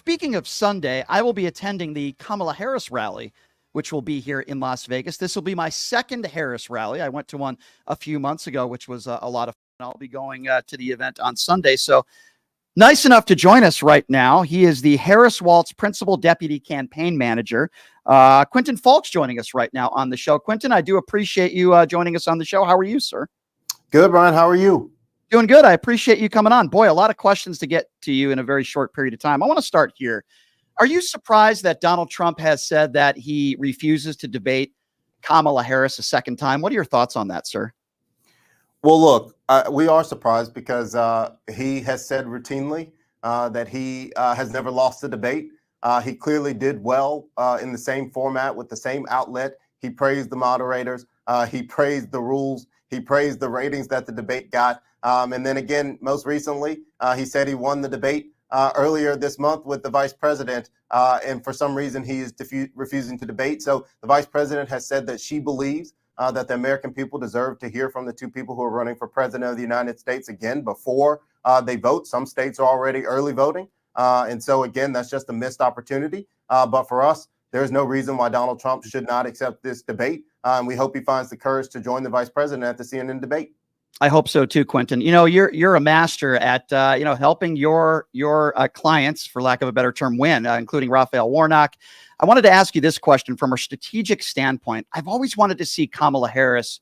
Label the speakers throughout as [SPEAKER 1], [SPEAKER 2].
[SPEAKER 1] speaking of Sunday, I will be attending the Kamala Harris rally, which will be here in Las Vegas. This will be my second Harris rally. I went to one a few months ago, which was a lot of fun. I'll be going to the event on Sunday. So nice enough to join us right now. He is the Harris Walz Principal Deputy Campaign Manager. Quentin Fulks joining us right now on the show. Quentin, I do appreciate you joining us on the show. How are you, sir?
[SPEAKER 2] Good, Brian. How are you?
[SPEAKER 1] Doing good. I appreciate you coming on. Boy, a lot of questions to get to you in a very short period of time. I want to start here. Are you surprised that Donald Trump has said that he refuses to debate Kamala Harris a second time? What are your thoughts on that, sir?
[SPEAKER 2] Well, look, we are surprised because he has said routinely that he has never lost a debate. He clearly did well in the same format with the same outlet. He praised the moderators. He praised the rules. He praised the ratings that the debate got. And then again, most recently, he said he won the debate earlier this month with the vice president. And for some reason, he is refusing to debate. So the vice president has said that she believes that the American people deserve to hear from the two people who are running for president of the United States again before they vote. Some states are already early voting. And so, again, that's just a missed opportunity. But for us, there's no reason why Donald Trump should not accept this debate. And we hope he finds the courage to join the vice president at the CNN debate.
[SPEAKER 1] I hope so too, Quentin. You know, you're a master at helping your clients, for lack of a better term, win, including Raphael Warnock. I wanted to ask you this question from a strategic standpoint. I've always wanted to see Kamala Harris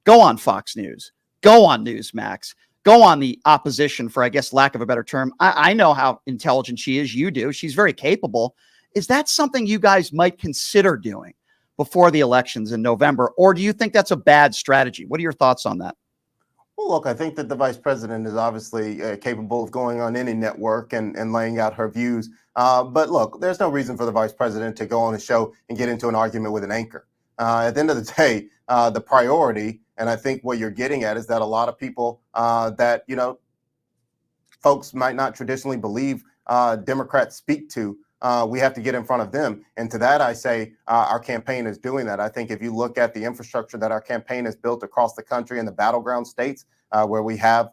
[SPEAKER 1] go on Fox News, go on Newsmax, go on the opposition, for, I guess, lack of a better term. I know how intelligent she is. You do. She's very capable. Is that something you guys might consider doing before the elections in November? Or do you think that's a bad strategy? What are your thoughts on that?
[SPEAKER 2] Well, look, I think that the vice president is obviously capable of going on any network and laying out her views. But look, there's no reason for the vice president to go on a show and get into an argument with an anchor. At the end of the day, the priority, and I think what you're getting at, is that a lot of people that, folks might not traditionally believe Democrats speak to, we have to get in front of them. And to that, I say our campaign is doing that. I think if you look at the infrastructure that our campaign has built across the country in the battleground states where we have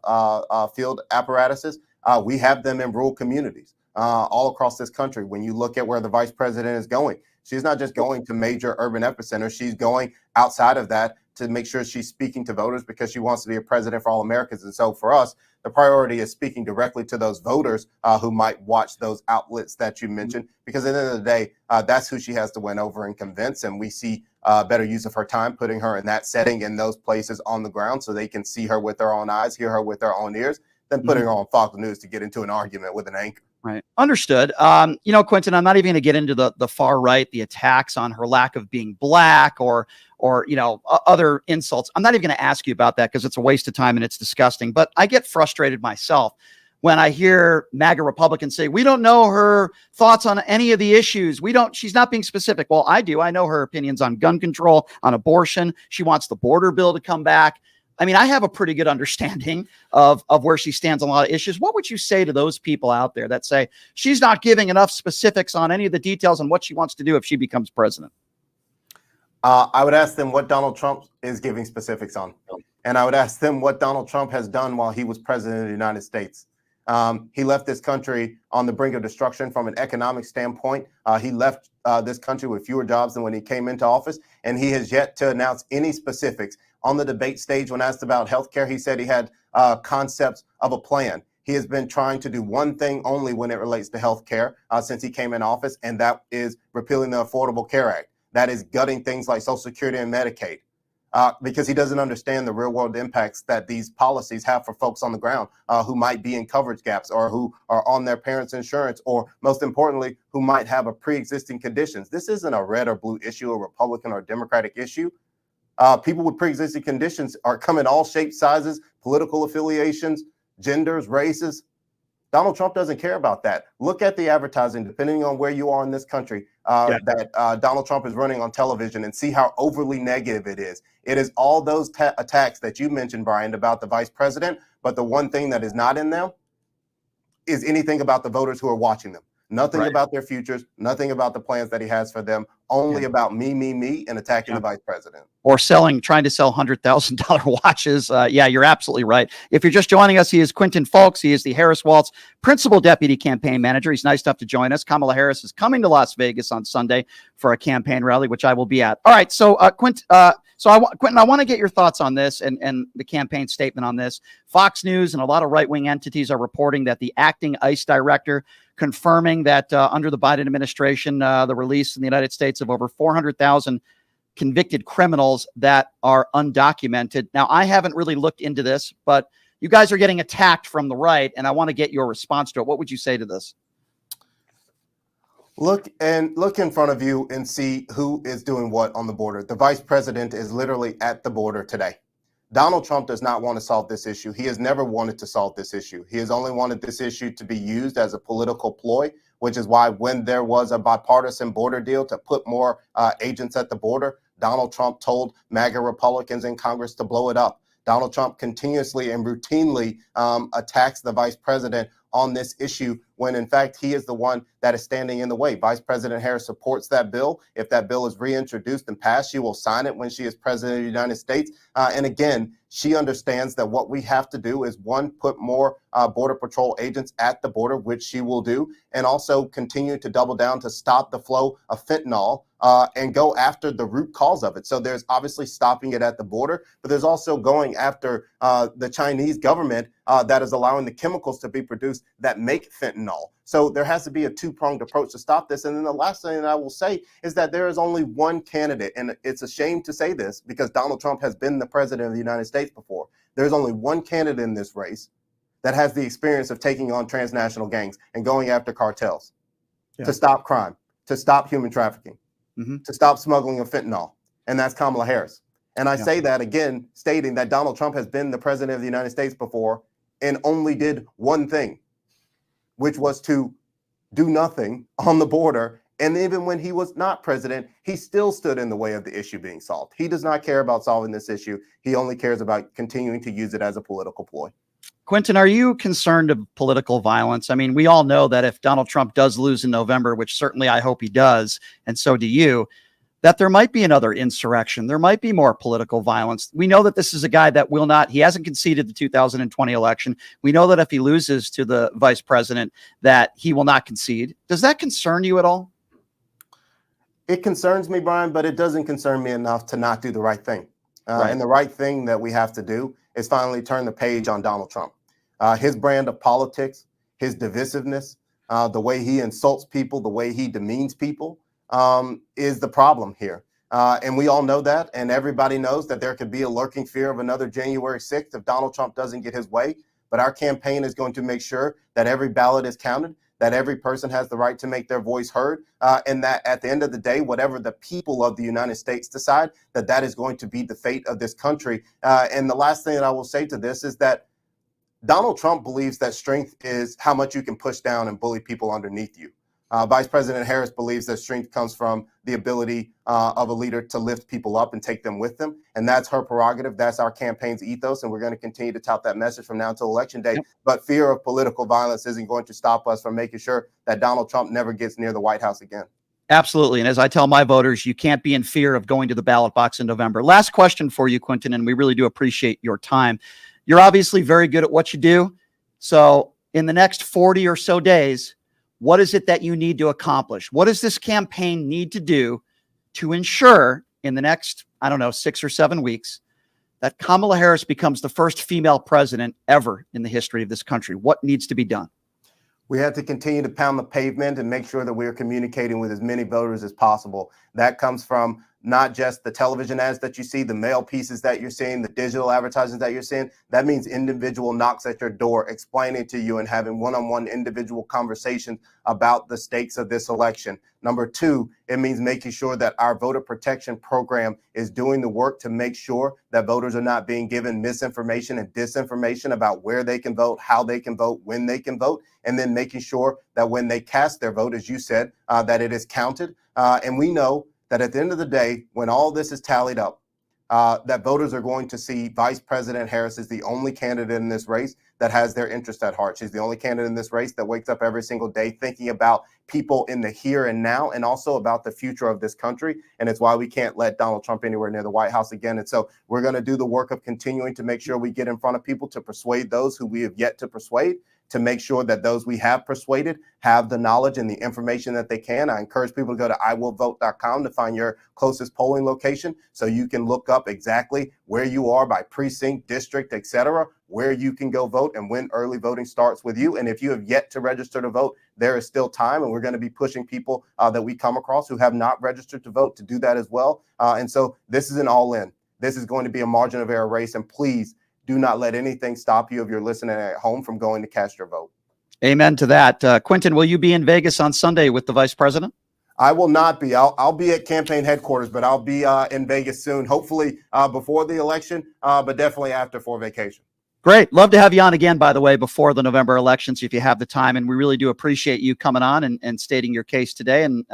[SPEAKER 2] field apparatuses, we have them in rural communities all across this country. When you look at where the vice president is going, she's not just going to major urban epicenters. She's going outside of that to make sure she's speaking to voters because she wants to be a president for all Americans. And so for us, the priority is speaking directly to those voters who might watch those outlets that you mentioned, because at the end of the day, that's who she has to win over and convince. And we see better use of her time, putting her in that setting, in those places on the ground, so they can see her with their own eyes, hear her with their own ears, than putting her on Fox News to get into an argument with an anchor.
[SPEAKER 1] Right. Understood. Quentin, I'm not even going to get into the far right, the attacks on her lack of being black or other insults. I'm not even going to ask you about that because it's a waste of time and it's disgusting. But I get frustrated myself when I hear MAGA Republicans say, we don't know her thoughts on any of the issues. She's not being specific. Well, I do. I know her opinions on gun control, on abortion. She wants the border bill to come back. I mean, I have a pretty good understanding of where she stands on a lot of issues. What would you say to those people out there that say she's not giving enough specifics on any of the details on what she wants to do if she becomes president?
[SPEAKER 2] I would ask them what Donald Trump is giving specifics on. And I would ask them what Donald Trump has done while he was president of the United States. He left this country on the brink of destruction from an economic standpoint. He left this country with fewer jobs than when he came into office, and he has yet to announce any specifics. On the debate stage, when asked about healthcare, he said he had concepts of a plan. He has been trying to do one thing only when it relates to healthcare since he came in office, and that is repealing the Affordable Care Act. That is gutting things like Social Security and Medicaid. Because he doesn't understand the real world impacts that these policies have for folks on the ground who might be in coverage gaps or who are on their parents' insurance, or most importantly, who might have a pre-existing conditions. This isn't a red or blue issue, a Republican or Democratic issue. People with pre-existing conditions are come in all shapes, sizes, political affiliations, genders, races. Donald Trump doesn't care about that. Look at the advertising, depending on where you are in this country, that Donald Trump is running on television, and see how overly negative it is. It is all those attacks that you mentioned, Brian, about the vice president. But the one thing that is not in them is anything about the voters who are watching them. Nothing about their futures, nothing about the plans that he has for them only about me, and attacking the vice president.
[SPEAKER 1] Or trying to sell $100,000 watches. Yeah, you're absolutely right. If you're just joining us, he is Quentin Fulks. He is the Harris-Walz Principal Deputy Campaign Manager. He's nice enough to join us. Kamala Harris is coming to Las Vegas on Sunday for a campaign rally, which I will be at. All right, so Quentin, I want to get your thoughts on this and the campaign statement on this. Fox News and a lot of right-wing entities are reporting that the acting ICE director confirming that under the Biden administration, the release in the United States of over 400,000 convicted criminals that are undocumented. Now, I haven't really looked into this, but you guys are getting attacked from the right, and I want to get your response to it. What would you say to this?
[SPEAKER 2] Look in front of you and see who is doing what on the border. The vice president is literally at the border today. Donald Trump does not want to solve this issue. He has never wanted to solve this issue. He has only wanted this issue to be used as a political ploy, which is why when there was a bipartisan border deal to put more agents at the border, Donald Trump told MAGA Republicans in Congress to blow it up. Donald Trump continuously and routinely attacks the vice president on this issue when, in fact, he is the one that is standing in the way. Vice President Harris supports that bill. If that bill is reintroduced and passed, she will sign it when she is president of the United States. And again, she understands that what we have to do is, one, put more Border Patrol agents at the border, which she will do, and also continue to double down to stop the flow of fentanyl and go after the root cause of it. So there's obviously stopping it at the border, but there's also going after the Chinese government that is allowing the chemicals to be produced that make fentanyl. So there has to be a two-pronged approach to stop this. And then the last thing that I will say is that there is only one candidate, and it's a shame to say this because Donald Trump has been the president of the United States before. There's only one candidate in this race that has the experience of taking on transnational gangs and going after cartels to stop crime, to stop human trafficking, to stop smuggling of fentanyl, and that's Kamala Harris. And I say that again, stating that Donald Trump has been the president of the United States before and only did one thing, which was to do nothing on the border. And even when he was not president, he still stood in the way of the issue being solved. He does not care about solving this issue. He only cares about continuing to use it as a political ploy.
[SPEAKER 1] Quentin, are you concerned of political violence? I mean, we all know that if Donald Trump does lose in November, which certainly I hope he does, and so do you, that there might be another insurrection. There might be more political violence. We know that this is a guy that will not, he hasn't conceded the 2020 election. We know that if he loses to the vice president, that he will not concede. Does that concern you at all?
[SPEAKER 2] It concerns me, Brian, but it doesn't concern me enough to not do the right thing. And the right thing that we have to do is finally turn the page on Donald Trump. His brand of politics, his divisiveness, the way he insults people, the way he demeans people, is the problem here. And we all know that. And everybody knows that there could be a lurking fear of another January 6th if Donald Trump doesn't get his way. But our campaign is going to make sure that every ballot is counted, that every person has the right to make their voice heard, and that at the end of the day, whatever the people of the United States decide, that is going to be the fate of this country. And the last thing that I will say to this is that Donald Trump believes that strength is how much you can push down and bully people underneath you. Vice President Harris believes that strength comes from the ability of a leader to lift people up and take them with them. And that's her prerogative. That's our campaign's ethos. And we're going to continue to tout that message from now until Election Day. But fear of political violence isn't going to stop us from making sure that Donald Trump never gets near the White House again. Absolutely.
[SPEAKER 1] And as I tell my voters, you can't be in fear of going to the ballot box in November. Last question for you, Quentin, and we really do appreciate your time. You're obviously very good at what you do. So in the next 40 or so days, what is it that you need to accomplish? What does this campaign need to do to ensure in the next, 6 or 7 weeks that Kamala Harris becomes the first female president ever in the history of this country? What needs to be done?
[SPEAKER 2] We have to continue to pound the pavement and make sure that we are communicating with as many voters as possible. That comes from not just the television ads that you see, the mail pieces that you're seeing, the digital advertisements that you're seeing. That means individual knocks at your door, explaining to you and having one-on-one individual conversations about the stakes of this election. Number two, it means making sure that our voter protection program is doing the work to make sure that voters are not being given misinformation and disinformation about where they can vote, how they can vote, when they can vote, and then making sure that when they cast their vote, as you said, that it is counted. And we know that at the end of the day, when all this is tallied up, that voters are going to see Vice President Harris is the only candidate in this race that has their interest at heart. She's the only candidate in this race that wakes up every single day thinking about people in the here and now, and also about the future of this country. And it's why we can't let Donald Trump anywhere near the White House again. And so we're going to do the work of continuing to make sure we get in front of people to persuade those who we have yet to persuade, to make sure that those we have persuaded have the knowledge and the information that they can. I encourage people to go to iwillvote.com to find your closest polling location so you can look up exactly where you are by precinct, district, etc., where you can go vote and when early voting starts with you. And if you have yet to register to vote, there is still time, and we're going to be pushing people that we come across who have not registered to vote to do that as well. And so this is an all-in. This is going to be a margin of error race, and please do not let anything stop you if you're listening at home from going to cast your vote.
[SPEAKER 1] Amen to that. Quentin, will you be in Vegas on Sunday with the vice president?
[SPEAKER 2] I will not be. I'll be at campaign headquarters, but I'll be in Vegas soon, hopefully before the election, but definitely after for vacation.
[SPEAKER 1] Great. Love to have you on again, by the way, before the November elections, if you have the time. And we really do appreciate you coming on and stating your case today. And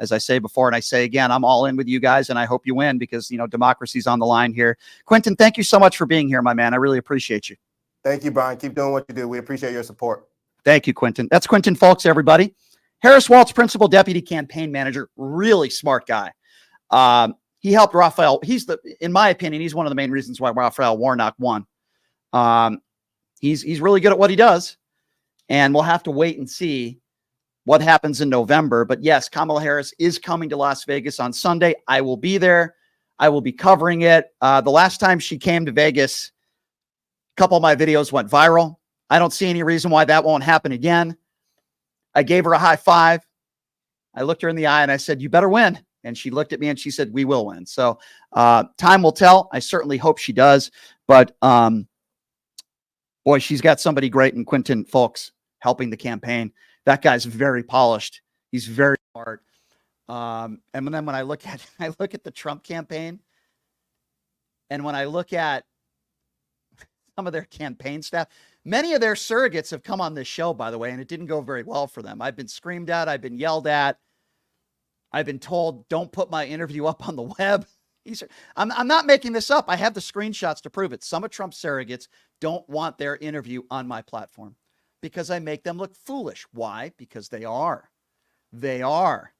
[SPEAKER 1] as I say before, and I say again, I'm all in with you guys, and I hope you win because, you know, democracy's on the line here. Quentin, thank you so much for being here, my man. I really appreciate you.
[SPEAKER 2] Thank you, Brian. Keep doing what you do. We appreciate your support.
[SPEAKER 1] Thank you, Quentin. That's Quentin Fulks, everybody. Harris Walz, Principal Deputy Campaign Manager, really smart guy. He helped Raphael. In my opinion, he's one of the main reasons why Raphael Warnock won. He's really good at what he does, and we'll have to wait and see what happens in November. But yes, Kamala Harris is coming to Las Vegas on Sunday. I will be there. I will be covering it. The last time she came to Vegas, a couple of my videos went viral. I don't see any reason why that won't happen again. I gave her a high five. I looked her in the eye and I said, "You better win." And she looked at me and she said, "We will win." So time will tell. I certainly hope she does. But boy, she's got somebody great in Quentin Fulks helping the campaign. That guy's very polished. He's very smart. And then when I look at the Trump campaign, and when I look at some of their campaign staff, many of their surrogates have come on this show, by the way, and it didn't go very well for them. I've been screamed at. I've been yelled at. I've been told, don't put my interview up on the web. I'm not making this up. I have the screenshots to prove it. Some of Trump's surrogates don't want their interview on my platform because I make them look foolish. Why? Because they are. They are.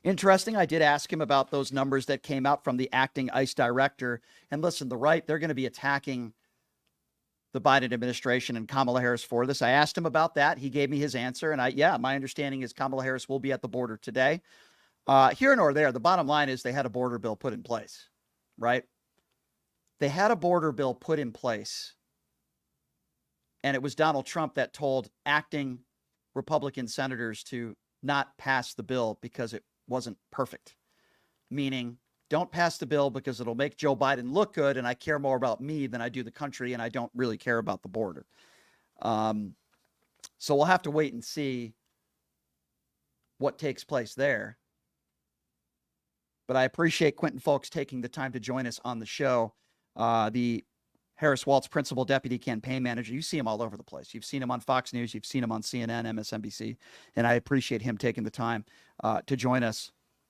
[SPEAKER 1] Interesting. I did ask him about those numbers that came out from the acting ICE director. And listen, the right, they're going to be attacking the Biden administration and Kamala Harris for this. I asked him about that. He gave me his answer. And my understanding is Kamala Harris will be at the border today. Here nor there, the bottom line is they had a border bill put in place, right? They had a border bill put in place. And it was Donald Trump that told acting Republican senators to not pass the bill because it wasn't perfect. Meaning, don't pass the bill because it'll make Joe Biden look good, and I care more about me than I do the country, and I don't really care about the border. So we'll have to wait and see what takes place there. But I appreciate Quentin Fulks taking the time to join us on the show. The Harris Walz, Principal Deputy Campaign Manager. You see him all over the place. You've seen him on Fox News. You've seen him on CNN, MSNBC. And I appreciate him taking the time to join us